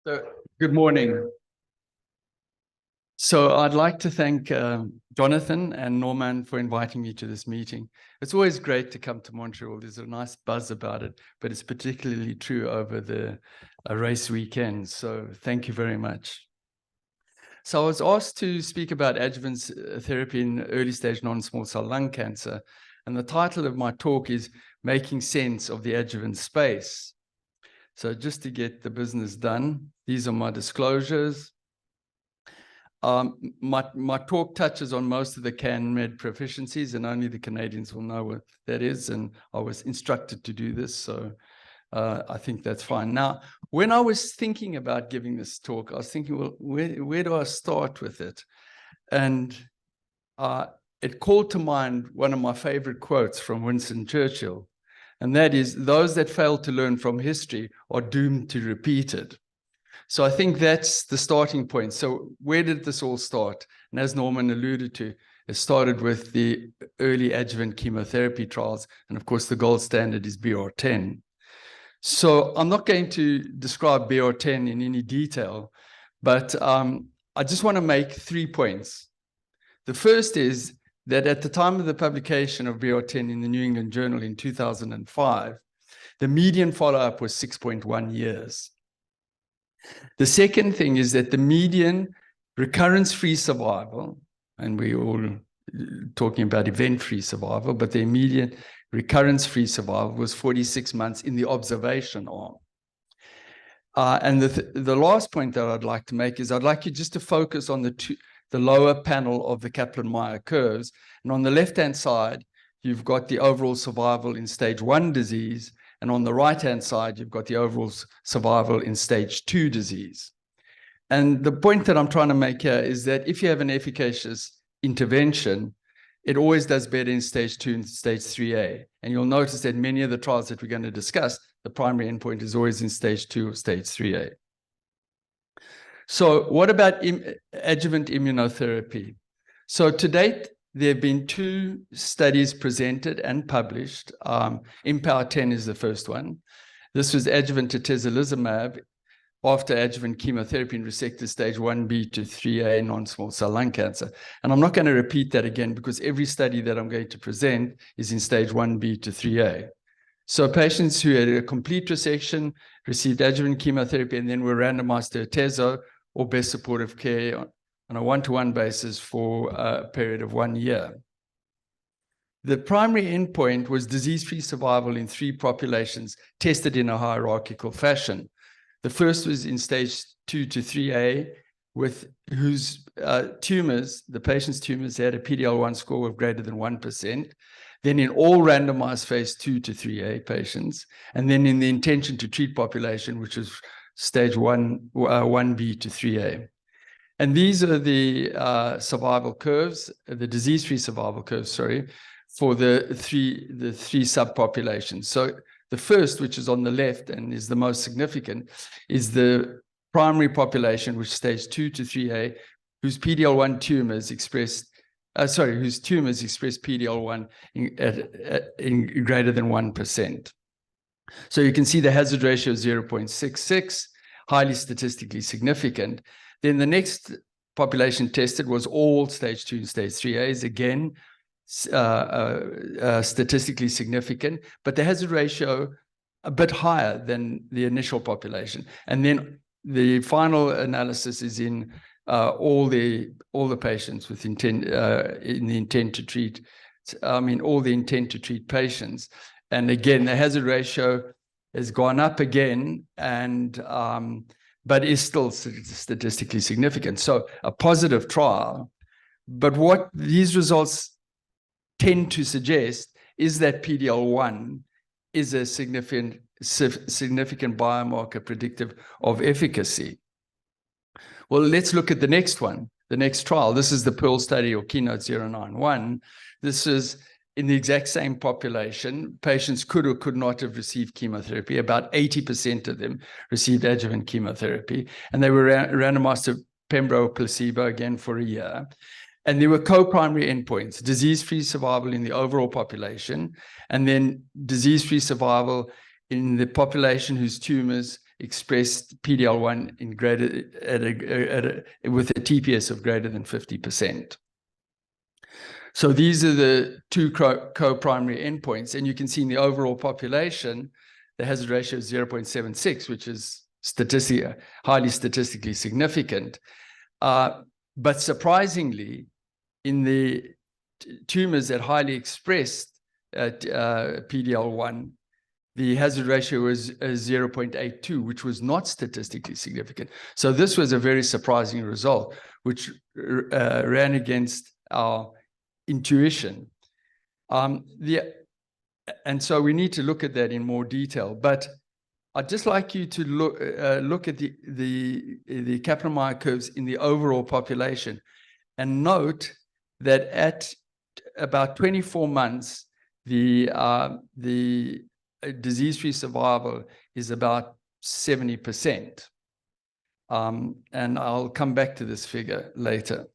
So, good morning. So I'd like to thank Jonathan and Norman for inviting me to this meeting. It's always great to come to Montreal. There's a nice buzz about it, but it's particularly true over the race weekend. So thank you very much. So I was asked to speak about adjuvant therapy in early stage non-small cell lung cancer. And the title of my talk is Making Sense of the Adjuvant Space. So just to get the business done, these are my disclosures. My talk touches on most of the CanMed proficiencies, and only the Canadians will know what that is. And I was instructed to do this, so I think that's fine. Now, when I was thinking about giving this talk, I was thinking, well, where do I start with it? And it called to mind one of my favorite quotes from Winston Churchill, and that is, those that fail to learn from history are doomed to repeat it. So I think that's the starting point. So where did this all start? And as Norman alluded to, it started with the early adjuvant chemotherapy trials. And of course, the gold standard is BR10. So I'm not going to describe BR10 in any detail, but I just want to make 3 points. The first is that at the time of the publication of BR10 in the New England Journal in 2005, the median follow-up was 6.1 years. The second thing is that the median recurrence-free survival, and we're all talking about event-free survival, but the median recurrence-free survival was 46 months in the observation arm. And the last point that I'd like to make is I'd like you just to focus on the lower panel of the Kaplan-Meier curves. And on the left-hand side, you've got the overall survival in stage 1 disease. And on the right-hand side, you've got the overall survival in stage 2 disease. And the point that I'm trying to make here is that if you have an efficacious intervention, it always does better in stage 2 and stage 3A. And you'll notice that many of the trials that we're going to discuss, the primary endpoint is always in stage 2 or stage 3A. So what about adjuvant immunotherapy? So to date, there have been 2 studies presented and published. IMpower10 is the first one. This was adjuvant atezolizumab after adjuvant chemotherapy in resected stage 1B to 3A non-small cell lung cancer. And I'm not going to repeat that again because every study that I'm going to present is in stage 1B to 3A. So patients who had a complete resection received adjuvant chemotherapy and then were randomized to atezo or best supportive care on a one-to-one basis for a period of 1 year. The primary endpoint was disease-free survival in 3 populations tested in a hierarchical fashion. The first was in stage 2 to 3A, with whose tumors, the patient's tumors, had a PD-L1 score of greater than 1%. Then in all randomized phase 2 to 3A patients, and then in the intention to treat population, which was stage 1B to 3A. And these are the survival curves, the disease-free survival curves, sorry, for the three subpopulations. So the first, which is on the left and is the most significant, is the primary population, which is stage 2 to 3A, whose PD-L1 tumors expressed, whose tumors express PD-L1 in greater than 1%. So you can see the hazard ratio is 0.66, highly statistically significant. Then the next population tested was all stage 2 and stage 3As, again, statistically significant, but the hazard ratio a bit higher than the initial population. And then the final analysis is in all the patients with intent, in the intent to treat, all the intent to treat patients. And again, the hazard ratio has gone up again, and but is still statistically significant. So a positive trial. But what these results tend to suggest is that PD-L1 is a significant biomarker predictive of efficacy. Well, let's look at the next one, the next trial. This is the Pearl study, or Keynote 091. This is in the exact same population. Patients could or could not have received chemotherapy. About 80% of them received adjuvant chemotherapy, and they were randomized to pembro placebo again for a year. And there were co-primary endpoints, disease-free survival in the overall population, and then disease-free survival in the population whose tumors expressed PD-L1 in with a TPS of greater than 50%. So these are the two co-primary endpoints, and you can see in the overall population, the hazard ratio is 0.76, which is highly statistically significant. But surprisingly, in the tumors that highly expressed PD-L1, the hazard ratio was 0.82, which was not statistically significant. So this was a very surprising result, which ran against our intuition. And so we need to look at that in more detail. But I'd just like you to look at the Kaplan-Meier curves in the overall population, and note that at about 24 months, the disease-free survival is about 70%. And I'll come back to this figure later.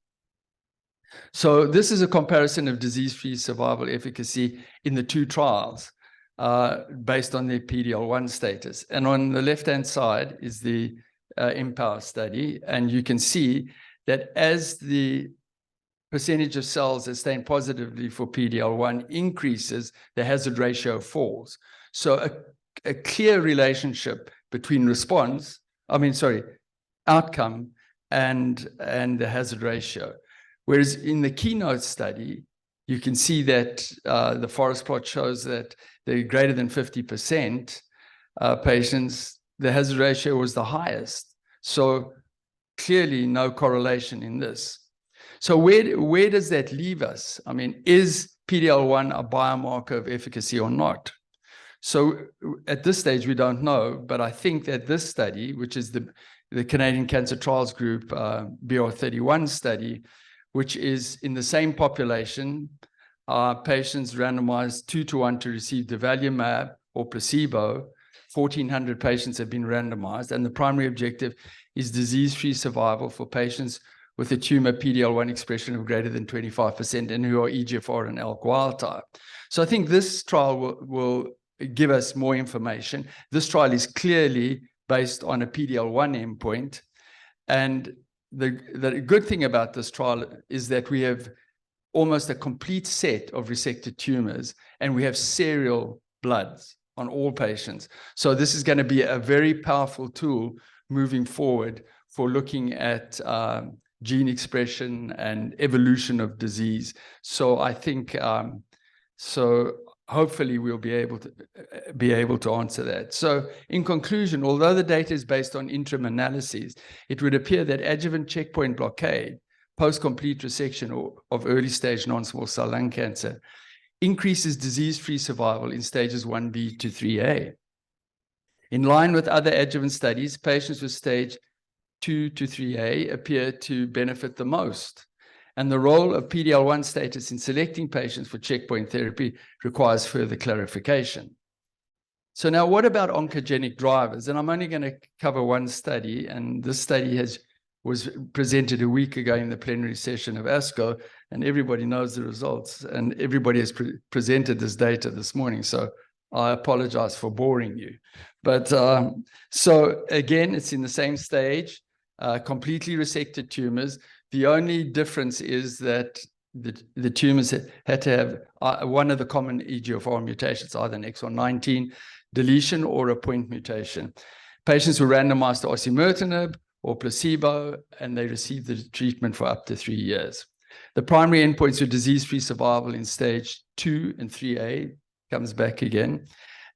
So this is a comparison of disease-free survival efficacy in the two trials based on their PD-L1 status. And on the left-hand side is the Empower study. And you can see that as the percentage of cells that stain positively for PD-L1 increases, the hazard ratio falls. So a clear relationship between outcome and the hazard ratio. Whereas in the Keynote study, you can see that the forest plot shows that the greater than 50% patients, the hazard ratio was the highest. So clearly no correlation in this. So where does that leave us? I mean, is PD-L1 a biomarker of efficacy or not? So at this stage, we don't know, but I think that this study, which is the Canadian Cancer Trials Group BR31 study, which is in the same population, patients randomized 2-to-1 to receive durvalumab or placebo. 1,400 patients have been randomized, and the primary objective is disease-free survival for patients with a tumor PD-L1 expression of greater than 25% and who are EGFR and ALK wild type. So I think this trial will give us more information. This trial is clearly based on a PD-L1 endpoint, and the good thing about this trial is that we have almost a complete set of resected tumors, and we have serial bloods on all patients. So this is going to be a very powerful tool moving forward for looking at gene expression and evolution of disease. So I think, hopefully we'll be able to answer that. So in conclusion, although the data is based on interim analyses, it would appear that adjuvant checkpoint blockade, post-complete resection of early stage non-small cell lung cancer, increases disease-free survival in stages 1B to 3A. In line with other adjuvant studies, patients with stage 2 to 3A appear to benefit the most. And the role of PD-L1 status in selecting patients for checkpoint therapy requires further clarification. So now what about oncogenic drivers? And I'm only going to cover one study, and this study was presented a week ago in the plenary session of ASCO, and everybody knows the results, and everybody has presented this data this morning, so I apologize for boring you. But so again, it's in the same stage, completely resected tumors. The only difference is that the tumors had to have one of the common EGFR mutations, either an exon 19 deletion or a point mutation. Patients were randomized to osimertinib or placebo, and they received the treatment for up to 3 years. The primary endpoints were disease-free survival in stage 2 and 3A, comes back again.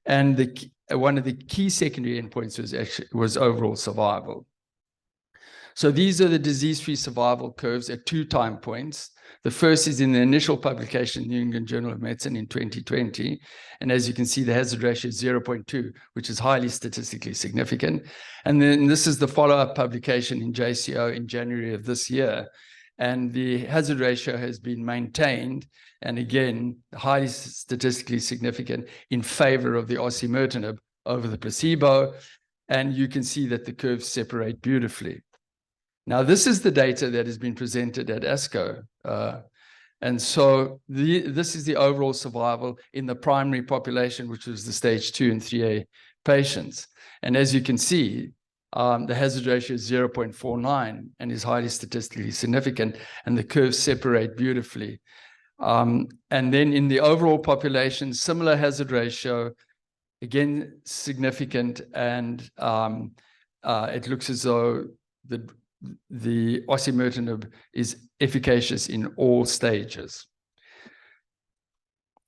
And one of the key secondary endpoints was overall survival. So these are the disease-free survival curves at 2 time points. The first is in the initial publication in New England Journal of Medicine in 2020. And as you can see, the hazard ratio is 0.2, which is highly statistically significant. And then this is the follow-up publication in JCO in January of this year. And the hazard ratio has been maintained, and again, highly statistically significant in favor of the osimertinib over the placebo. And you can see that the curves separate beautifully. Now, this is the data that has been presented at ASCO. And so this is the overall survival in the primary population, which was the stage 2 and 3A patients. And as you can see, the hazard ratio is 0.49 and is highly statistically significant, and the curves separate beautifully. And then in the overall population, similar hazard ratio, again, significant, and it looks as though the osimertinib is efficacious in all stages.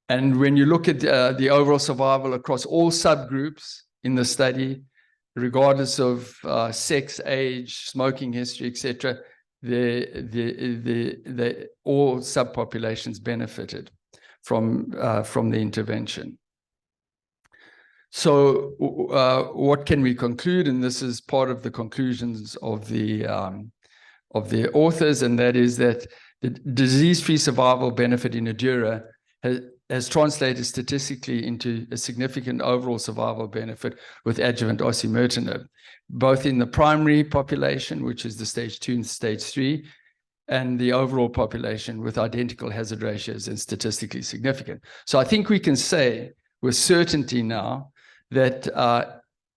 And when you look at the overall survival across all subgroups in the study, regardless of sex, age, smoking history, etc., all subpopulations benefited from the intervention. So what can we conclude? And this is part of the conclusions of the authors, and that is that the disease-free survival benefit in ADAURA has translated statistically into a significant overall survival benefit with adjuvant osimertinib, both in the primary population, which is the stage 2 and stage 3, and the overall population with identical hazard ratios and statistically significant. So I think we can say with certainty now that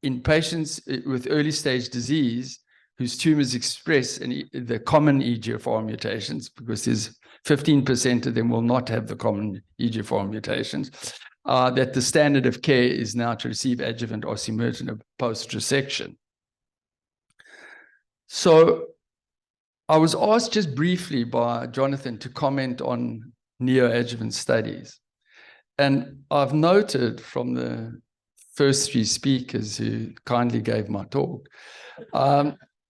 in patients with early stage disease whose tumors express the common EGFR mutations, because there's 15% of them will not have the common EGFR mutations, that the standard of care is now to receive adjuvant osimertinib post-resection. So I was asked just briefly by Jonathan to comment on neoadjuvant studies. And I've noted from the first 3 speakers who kindly gave my talk,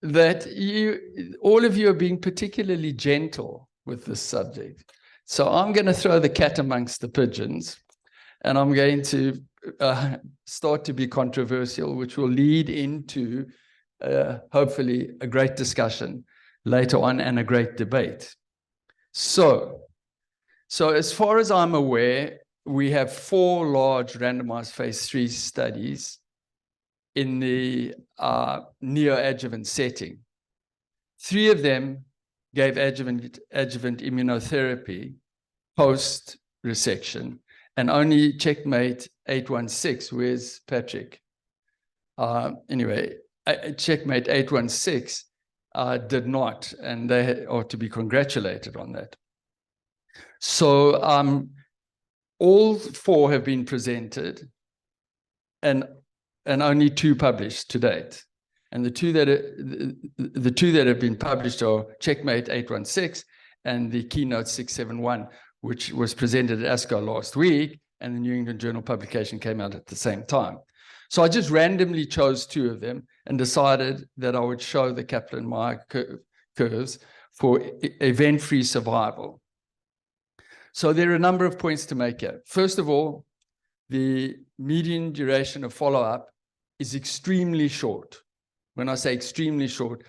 that all of you are being particularly gentle with this subject. So I'm going to throw the cat amongst the pigeons, and I'm going to start to be controversial, which will lead into hopefully a great discussion later on and a great debate. So as far as I'm aware, we have 4 large randomized phase 3 studies in the neoadjuvant setting. 3 of them gave adjuvant immunotherapy post-resection, and only Checkmate 816, where's Patrick? Anyway, Checkmate 816 did not, and they ought to be congratulated on that. So all 4 have been presented, and only 2 published to date. And the two that have been published are Checkmate 816 and the Keynote 671, which was presented at ASCO last week, and the New England Journal publication came out at the same time. So I just randomly chose 2 of them and decided that I would show the Kaplan-Meier curves for event-free survival. So there are a number of points to make here. First of all, the median duration of follow-up is extremely short. When I say extremely short,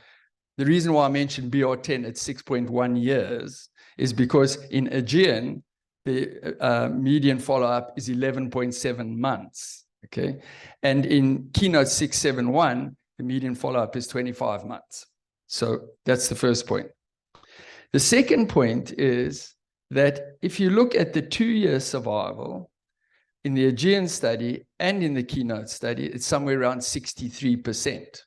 the reason why I mentioned BR10 at 6.1 years is because in AEGEAN, the median follow-up is 11.7 months, okay? And in Keynote 671, the median follow-up is 25 months. So that's the first point. The second point is that if you look at the 2-year survival in the AEGEAN study and in the Keynote study, it's somewhere around 63%.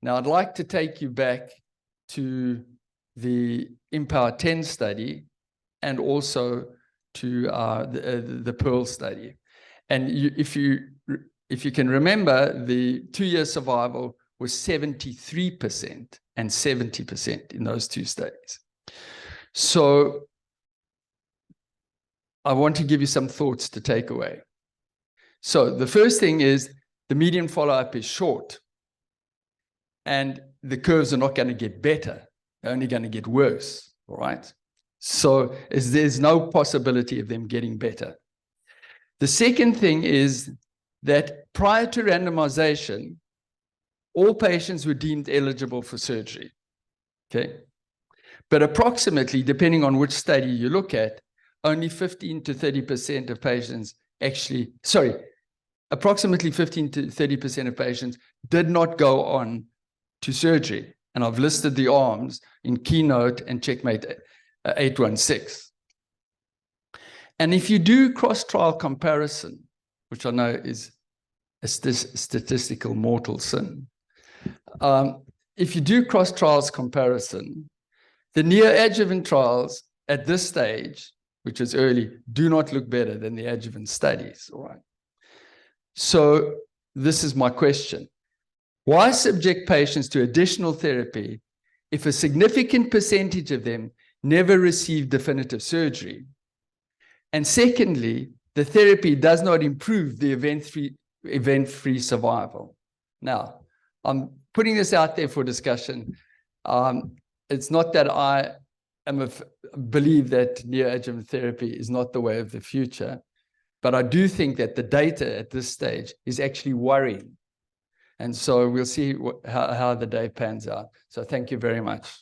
Now, I'd like to take you back to the IMpower 10 study and also to the Pearl study. And if you can remember, the 2-year survival was 73% and 70% in those 2 studies. So I want to give you some thoughts to take away. So the first thing is the median follow-up is short, and the curves are not going to get better. They're only going to get worse, all right? So there's no possibility of them getting better. The second thing is that prior to randomization, all patients were deemed eligible for surgery, okay? But approximately, depending on which study you look at, only 15 to 30% of patients actually, approximately 15 to 30% of patients did not go on to surgery. And I've listed the arms in Keynote and Checkmate 816. And if you do cross-trial comparison, which I know is a statistical mortal sin. If you do cross trials comparison, the neoadjuvant trials at this stage, which is early, do not look better than the adjuvant studies. All right. So this is my question. Why subject patients to additional therapy if a significant percentage of them never receive definitive surgery? And secondly, the therapy does not improve the event-free survival. Now, I'm putting this out there for discussion. It's not that I believe that neoadjuvant therapy is not the way of the future, but I do think that the data at this stage is actually worrying. And so we'll see how the day pans out. So thank you very much.